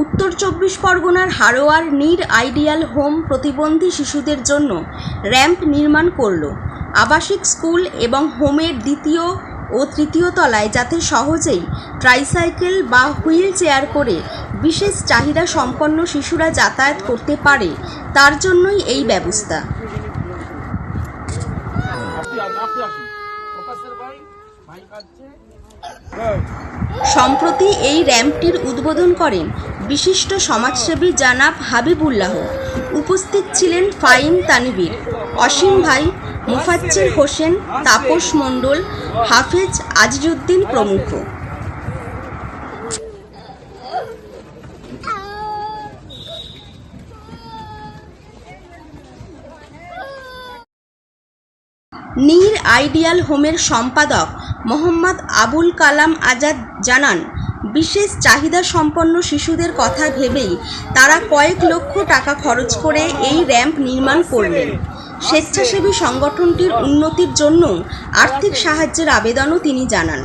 উত্তর 24 পরগনার হারোয়ার নীর ideal home প্রতিবন্ধী শিশুদের জন্য র্যাম্প নির্মাণ করল। আবাসিক স্কুল এবং হোমের দ্বিতীয় ও তৃতীয় তলায় যাতে সহজেই ট্রাইসাইকেল বা হুইল চেয়ার করে বিশেষ চাহিদা সম্পন্ন শিশুরা যাতায়াত করতে পারে, তার জন্যই এই ব্যবস্থা। সম্প্রতি এই র্যাম্পটির উদ্বোধন করেন বিশিষ্ট সমাজসেবী জানাব হাবিবুল্লাহ। উপস্থিত ছিলেন ফাইম তানভীর, অসীম ভাই, মোফাজ্জেল হোসেন, তাপস মণ্ডল, হাফেজ আজিজউদ্দিন প্রমুখ। নীর আইডিয়াল হোমের সম্পাদক মোহাম্মদ আবুল কালাম আজাদ জানান, বিশেষ চাহিদা সম্পন্ন শিশুদের কথা ভেবেই তারা কয়েক লক্ষ টাকা খরচ করে এই র্যাম্প নির্মাণ করলেন। স্বেচ্ছাসেবী সংগঠনটির উন্নতির জন্য আর্থিক সাহায্যের আবেদনও তিনি জানান।